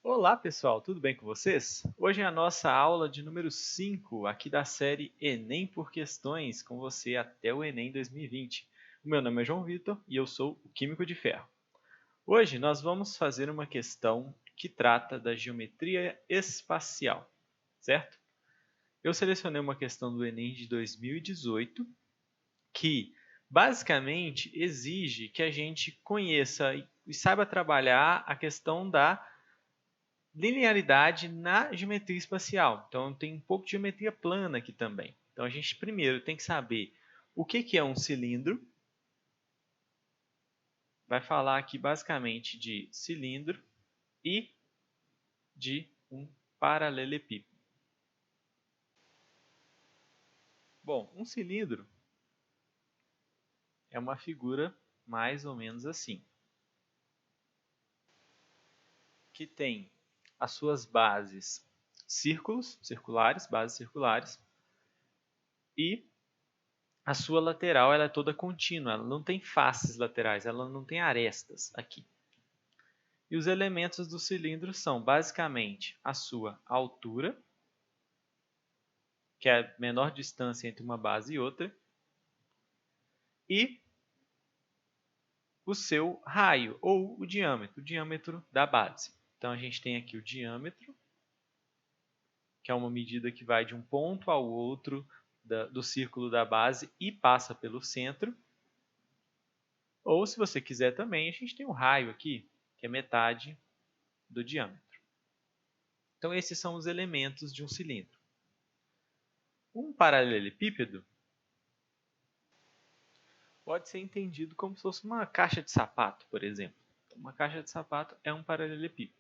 Olá pessoal, tudo bem com vocês? Hoje é a nossa aula de número 5 aqui da série Enem por Questões, com você até o Enem 2020. O meu nome é João Vitor e eu sou o Químico de Ferro. Hoje nós vamos fazer uma questão que trata da geometria espacial, certo? Eu selecionei uma questão do Enem de 2018 que basicamente exige que a gente conheça e saiba trabalhar a questão da linearidade na geometria espacial. Então, tem um pouco de geometria plana aqui também. Então, a gente primeiro tem que saber o que é um cilindro. Vai falar aqui basicamente de cilindro e de um paralelepípedo. Bom, um cilindro é uma figura mais ou menos assim, que tem as suas bases bases circulares, e a sua lateral ela é toda contínua, ela não tem faces laterais, ela não tem arestas aqui. E os elementos do cilindro são basicamente a sua altura, que é a menor distância entre uma base e outra, e o seu raio, ou o diâmetro da base. Então a gente tem aqui o diâmetro, que é uma medida que vai de um ponto ao outro do círculo da base e passa pelo centro. Ou, se você quiser também, a gente tem o raio aqui, que é metade do diâmetro. Então, esses são os elementos de um cilindro. Um paralelepípedo pode ser entendido como se fosse uma caixa de sapato, por exemplo. Uma caixa de sapato é um paralelepípedo.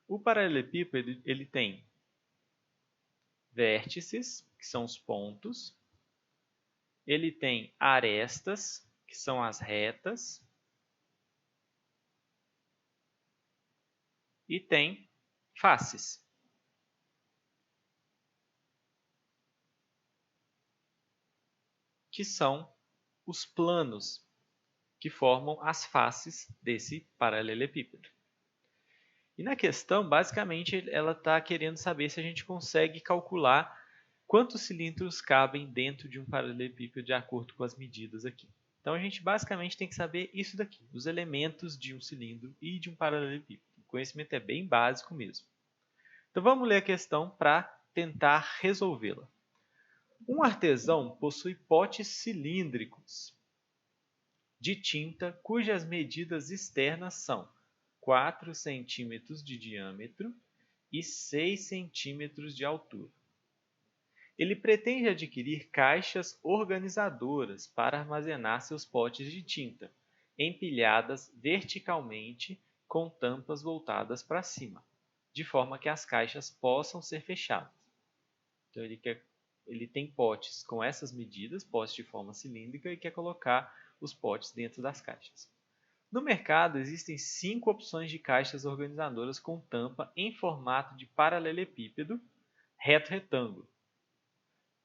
O paralelepípedo ele tem vértices, que são os pontos. Ele tem arestas, que são as retas. E tem faces, que são os planos que formam as faces desse paralelepípedo. E na questão, basicamente, ela está querendo saber se a gente consegue calcular quantos cilindros cabem dentro de um paralelepípedo de acordo com as medidas aqui. Então, a gente basicamente tem que saber isso daqui, os elementos de um cilindro e de um paralelepípedo. O conhecimento é bem básico mesmo. Então, vamos ler a questão para tentar resolvê-la. Um artesão possui potes cilíndricos de tinta cujas medidas externas são 4 centímetros de diâmetro e 6 centímetros de altura. Ele pretende adquirir caixas organizadoras para armazenar seus potes de tinta, empilhadas verticalmente com tampas voltadas para cima, de forma que as caixas possam ser fechadas. Então ele tem potes com essas medidas, potes de forma cilíndrica, e quer colocar os potes dentro das caixas. No mercado, existem 5 opções de caixas organizadoras com tampa em formato de paralelepípedo reto-retângulo,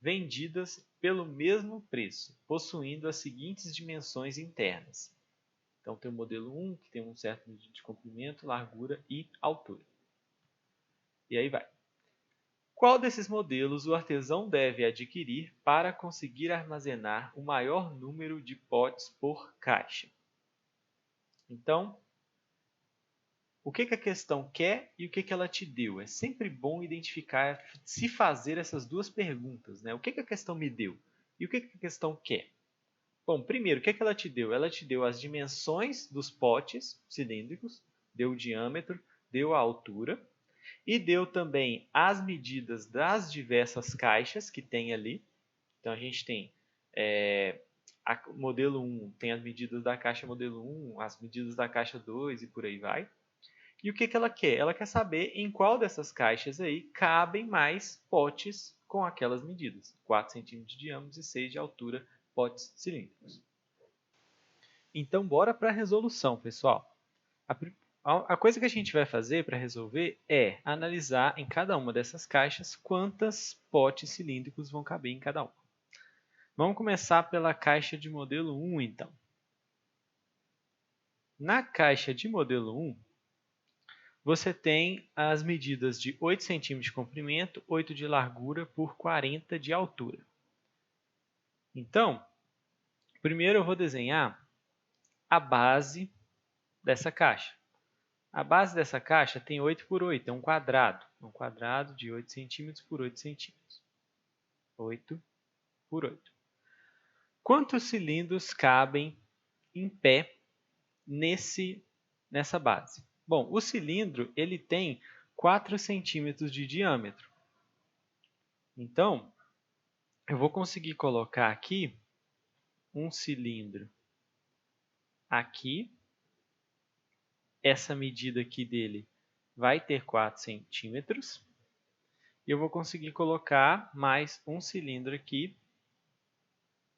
vendidas pelo mesmo preço, possuindo as seguintes dimensões internas. Então, tem o modelo 1, que tem um certo medida de comprimento, largura e altura. E aí vai. Qual desses modelos o artesão deve adquirir para conseguir armazenar o maior número de potes por caixa? Então, o que a questão quer e o que ela te deu? É sempre bom identificar, se fazer essas duas perguntas, né? O que a questão me deu e o que a questão quer? Bom, primeiro, o que ela te deu? Ela te deu as dimensões dos potes cilíndricos, deu o diâmetro, deu a altura e deu também as medidas das diversas caixas que tem ali. Então, a gente tem o modelo 1, tem as medidas da caixa modelo 1, as medidas da caixa 2 e por aí vai. E o que ela quer? Ela quer saber em qual dessas caixas aí cabem mais potes com aquelas medidas. 4 centímetros de diâmetro e 6 de altura, potes cilíndricos. Então, bora para a resolução, pessoal. A coisa que a gente vai fazer para resolver é analisar em cada uma dessas caixas quantos potes cilíndricos vão caber em cada uma. Vamos começar pela caixa de modelo 1, então. Na caixa de modelo 1, você tem as medidas de 8 centímetros de comprimento, 8 de largura por 40 de altura. Então, primeiro eu vou desenhar a base dessa caixa. A base dessa caixa tem 8 por 8, é um quadrado de 8 centímetros por 8 centímetros. 8 por 8. Quantos cilindros cabem em pé nessa base? Bom, o cilindro ele tem 4 centímetros de diâmetro. Então, eu vou conseguir colocar aqui um cilindro aqui. Essa medida aqui dele vai ter 4 centímetros. E eu vou conseguir colocar mais um cilindro aqui.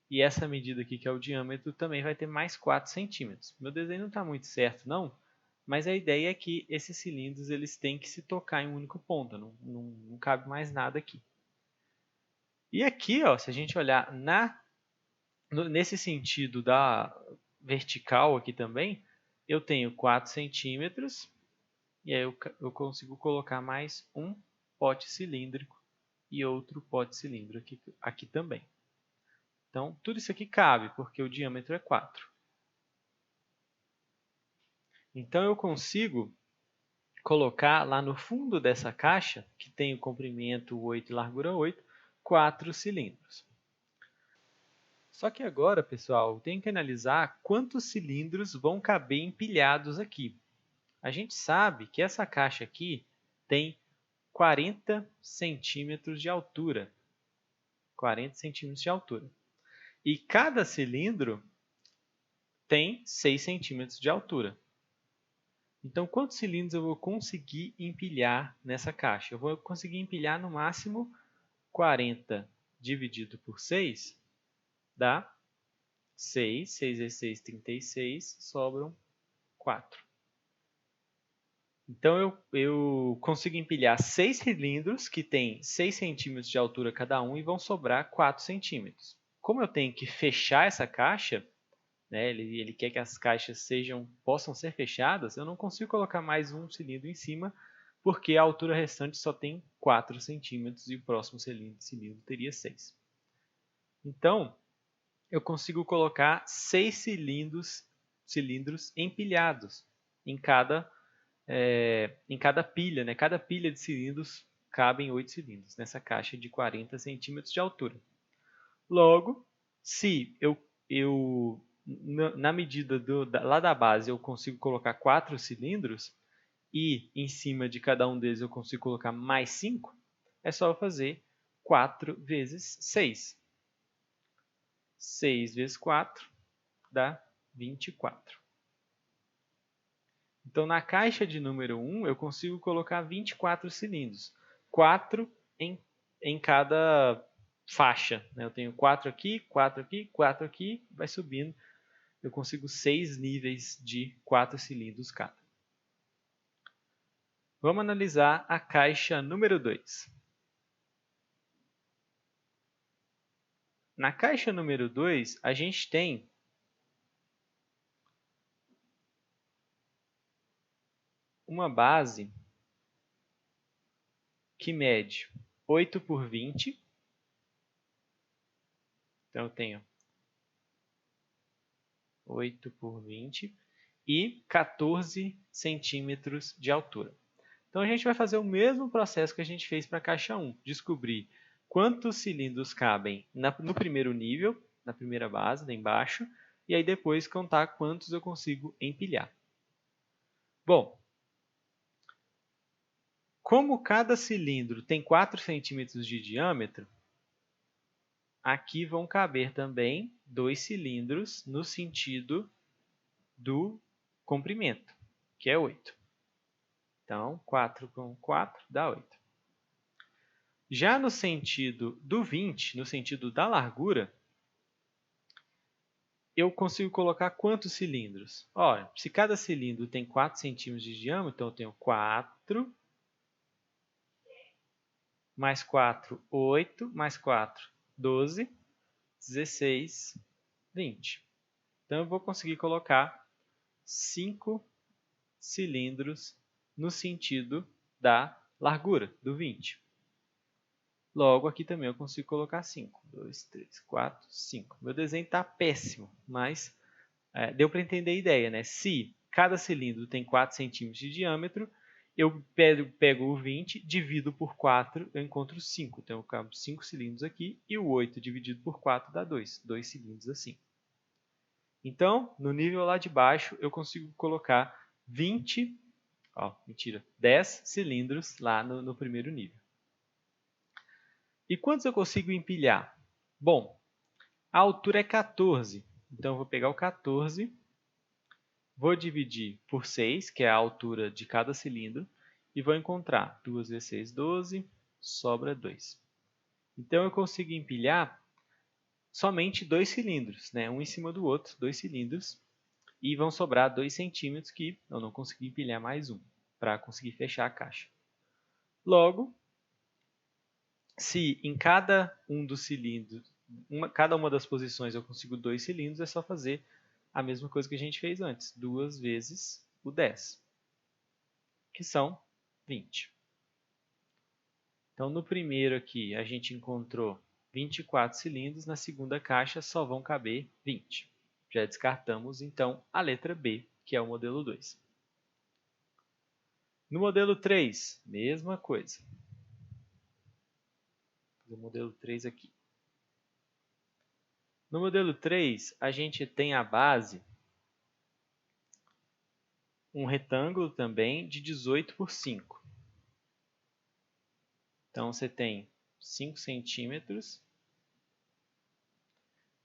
E essa medida aqui, que é o diâmetro, também vai ter mais 4 centímetros. Meu desenho não está muito certo, não. Mas a ideia é que esses cilindros eles têm que se tocar em um único ponto. Não cabe mais nada aqui. E aqui, ó, se a gente olhar nesse sentido da vertical aqui também, eu tenho 4 centímetros. E aí eu consigo colocar mais um pote cilíndrico e outro pote cilíndrico aqui também. Então, tudo isso aqui cabe, porque o diâmetro é 4. Então, eu consigo colocar lá no fundo dessa caixa, que tem o comprimento 8 e largura 8, 4 cilindros. Só que agora, pessoal, eu tenho que analisar quantos cilindros vão caber empilhados aqui. A gente sabe que essa caixa aqui tem 40 centímetros de altura. 40 centímetros de altura. E cada cilindro tem 6 centímetros de altura. Então, quantos cilindros eu vou conseguir empilhar nessa caixa? Eu vou conseguir empilhar no máximo 40 dividido por 6 dá 6. 6 vezes 6, 36. Sobram 4. Então, eu consigo empilhar 6 cilindros que têm 6 centímetros de altura cada um e vão sobrar 4 centímetros. Como eu tenho que fechar essa caixa, né, ele quer que as caixas possam ser fechadas, eu não consigo colocar mais um cilindro em cima, porque a altura restante só tem 4 centímetros e o próximo cilindro teria 6. Então, eu consigo colocar 6 cilindros empilhados em cada pilha. Né? Cada pilha de cilindros cabem 8 cilindros nessa caixa de 40 centímetros de altura. Logo, se na medida lá da base eu consigo colocar 4 cilindros e em cima de cada um deles eu consigo colocar mais 5, é só eu fazer 4 vezes 6. 6 vezes 4 dá 24. Então, na caixa de número 1, eu consigo colocar 24 cilindros. 4 em cada faixa. Né? Eu tenho 4 aqui, 4 aqui, 4 aqui, vai subindo. Eu consigo 6 níveis de 4 cilindros cada. Vamos analisar a caixa número 2. Na caixa número 2, a gente tem uma base que mede 8 por 20. Então, eu tenho 8 por 20 e 14 centímetros de altura. Então, a gente vai fazer o mesmo processo que a gente fez para a caixa 1. Descobrir quantos cilindros cabem no primeiro nível, na primeira base, lá embaixo, e aí depois contar quantos eu consigo empilhar. Bom, como cada cilindro tem 4 centímetros de diâmetro, aqui vão caber também 2 cilindros no sentido do comprimento, que é 8. Então, 4 com 4 dá 8. Já no sentido do 20, no sentido da largura, eu consigo colocar quantos cilindros? Olha, se cada cilindro tem 4 centímetros de diâmetro, então eu tenho 4, mais 4, 8, mais 4, 12, 16, 20. Então, eu vou conseguir colocar 5 cilindros no sentido da largura, do 20. Logo, aqui também eu consigo colocar 5. 2, 3, 4, 5. Meu desenho está péssimo, mas deu para entender a ideia, né? Se cada cilindro tem 4 centímetros de diâmetro, eu pego o 20, divido por 4, eu encontro 5. Então, eu cabo 5 cilindros aqui e o 8 dividido por 4 dá 2. 2 cilindros assim. Então, no nível lá de baixo, eu consigo colocar 10 cilindros lá no primeiro nível. E quantos eu consigo empilhar? Bom, a altura é 14. Então, eu vou pegar o 14, vou dividir por 6, que é a altura de cada cilindro, e vou encontrar 2 vezes 6, 12, sobra 2. Então, eu consigo empilhar somente 2 cilindros, né? Um em cima do outro, 2 cilindros, e vão sobrar 2 centímetros que eu não consegui empilhar mais um, para conseguir fechar a caixa. Logo, se em cada um dos cilindros, cada uma das posições eu consigo 2 cilindros, é só fazer a mesma coisa que a gente fez antes, 2 vezes o 10, que são 20. Então, no primeiro aqui, a gente encontrou 24 cilindros, na segunda caixa só vão caber 20. Já descartamos, então, a letra B, que é o modelo 2. No modelo 3, mesma coisa. Vou fazer o modelo 3 aqui. No modelo 3, a gente tem a base, um retângulo também de 18 por 5. Então, você tem 5 centímetros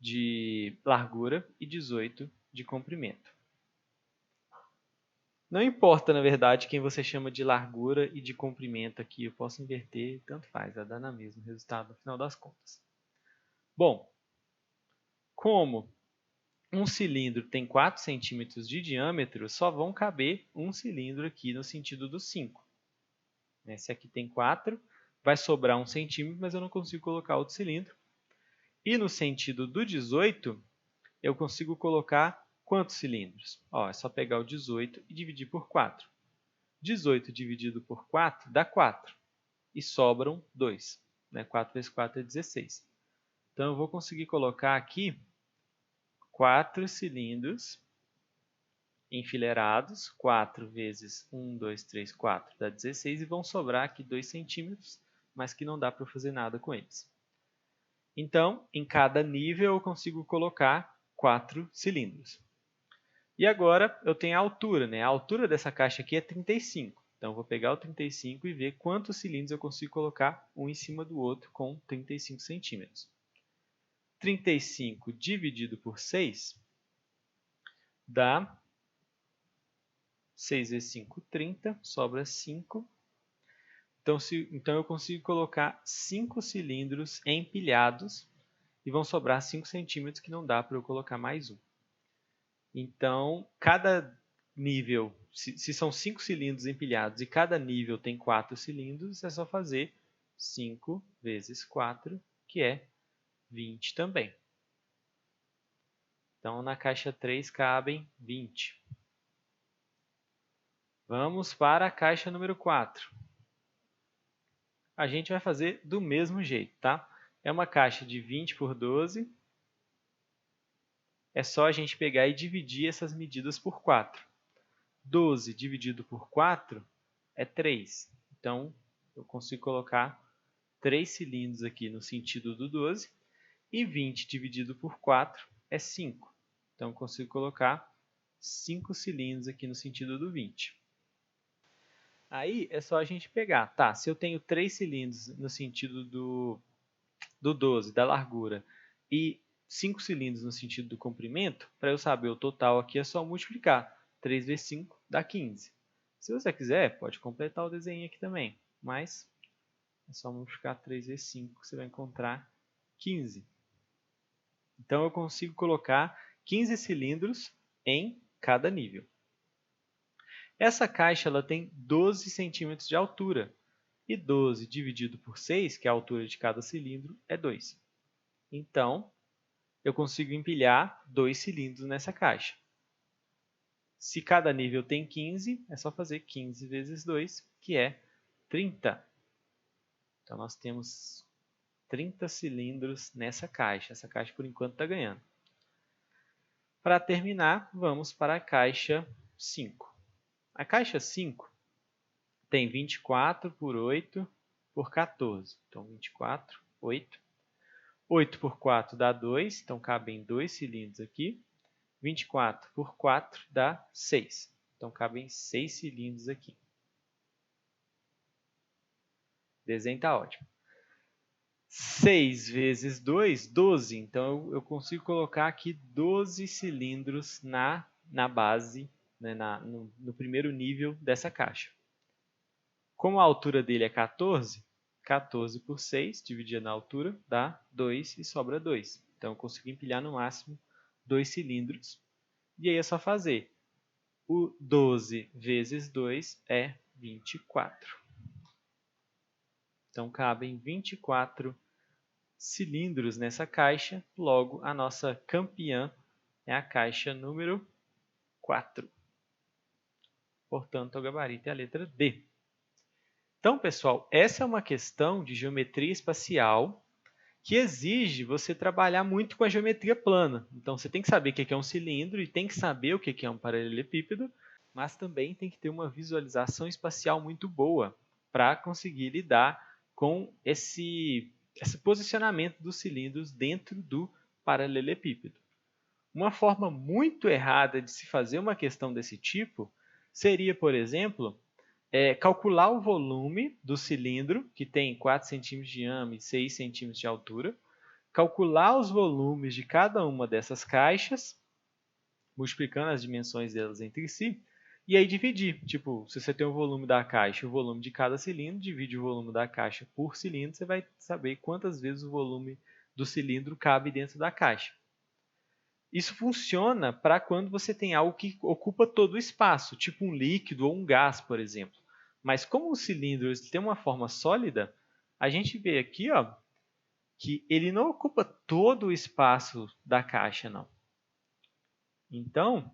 de largura e 18 de comprimento. Não importa, na verdade, quem você chama de largura e de comprimento aqui. Eu posso inverter, tanto faz, vai dar no mesmo resultado no final das contas. Bom, como um cilindro tem 4 centímetros de diâmetro, só vão caber um cilindro aqui no sentido do 5. Esse aqui tem 4, vai sobrar 1 centímetro, mas eu não consigo colocar outro cilindro. E no sentido do 18, eu consigo colocar quantos cilindros? É só pegar o 18 e dividir por 4. 18 dividido por 4 dá 4. E sobram 2. 4 vezes 4 é 16. Então, eu vou conseguir colocar aqui 4 cilindros enfileirados. 4 vezes 1, 2, 3, 4 dá 16. E vão sobrar aqui 2 centímetros, mas que não dá para fazer nada com eles. Então, em cada nível, eu consigo colocar 4 cilindros. E agora, eu tenho a altura. A altura dessa caixa aqui é 35. Então, eu vou pegar o 35 e ver quantos cilindros eu consigo colocar um em cima do outro com 35 centímetros. 35 dividido por 6 dá 6 vezes 5, 30, sobra 5. Então, eu consigo colocar 5 cilindros empilhados e vão sobrar 5 centímetros que não dá para eu colocar mais um. Então, cada nível, se são 5 cilindros empilhados e cada nível tem 4 cilindros, é só fazer 5 vezes 4, que é 20 também. Então, na caixa 3 cabem 20. Vamos para a caixa número 4. A gente vai fazer do mesmo jeito, tá? É uma caixa de 20 por 12. É só a gente pegar e dividir essas medidas por 4. 12 dividido por 4 é 3. Então, eu consigo colocar 3 cilindros aqui no sentido do 12. E 20 dividido por 4 é 5. Então, eu consigo colocar 5 cilindros aqui no sentido do 20. Aí, é só a gente pegar. Tá, se eu tenho 3 cilindros no sentido do 12, da largura, e 5 cilindros no sentido do comprimento, para eu saber o total aqui é só multiplicar. 3 vezes 5 dá 15. Se você quiser, pode completar o desenho aqui também, mas é só multiplicar 3 vezes 5 que você vai encontrar 15. Então, eu consigo colocar 15 cilindros em cada nível. Essa caixa ela tem 12 centímetros de altura. E 12 dividido por 6, que é a altura de cada cilindro, é 2. Então, eu consigo empilhar 2 cilindros nessa caixa. Se cada nível tem 15, é só fazer 15 vezes 2, que é 30. Então, nós temos 30 cilindros nessa caixa. Essa caixa, por enquanto, está ganhando. Para terminar, vamos para a caixa 5. A caixa 5 tem 24 por 8 por 14. Então, 24, 8. 8 por 4 dá 2, então cabem 2 cilindros aqui. 24 por 4 dá 6. Então, cabem 6 cilindros aqui. O desenho está ótimo. 6 vezes 2, 12. Então, eu consigo colocar aqui 12 cilindros na base, né, no primeiro nível dessa caixa. Como a altura dele é 14, 14 por 6, dividido na altura, dá 2 e sobra 2. Então, eu consigo empilhar no máximo 2 cilindros. E aí é só fazer. O 12 vezes 2 é 24. Então, cabem 24 cilindros nessa caixa. Logo, a nossa campeã é a caixa número 4. Portanto, o gabarito é a letra D. Então, pessoal, essa é uma questão de geometria espacial que exige você trabalhar muito com a geometria plana. Então, você tem que saber o que é um cilindro e tem que saber o que é um paralelepípedo, mas também tem que ter uma visualização espacial muito boa para conseguir lidar com esse posicionamento dos cilindros dentro do paralelepípedo. Uma forma muito errada de se fazer uma questão desse tipo seria, por exemplo, calcular o volume do cilindro, que tem 4 centímetros de diâmetro e 6 centímetros de altura, calcular os volumes de cada uma dessas caixas, multiplicando as dimensões delas entre si, e aí dividir. Tipo, se você tem o volume da caixa e o volume de cada cilindro, divide o volume da caixa por cilindro, você vai saber quantas vezes o volume do cilindro cabe dentro da caixa. Isso funciona para quando você tem algo que ocupa todo o espaço, tipo um líquido ou um gás, por exemplo. Mas como os cilindros têm uma forma sólida, a gente vê aqui ó, que ele não ocupa todo o espaço da caixa, não. Então,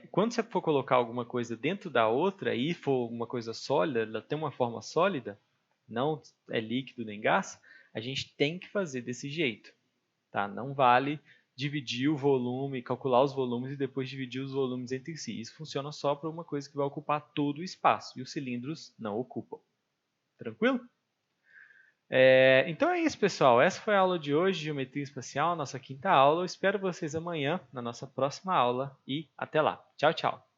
quando você for colocar alguma coisa dentro da outra e for uma coisa sólida, ela tem uma forma sólida, não é líquido nem gás, a gente tem que fazer desse jeito. Tá? Não vale dividir o volume, calcular os volumes e depois dividir os volumes entre si. Isso funciona só para uma coisa que vai ocupar todo o espaço e os cilindros não ocupam. Tranquilo? Então é isso, pessoal. Essa foi a aula de hoje de Geometria Espacial, nossa quinta aula. Eu espero vocês amanhã na nossa próxima aula e até lá. Tchau, tchau.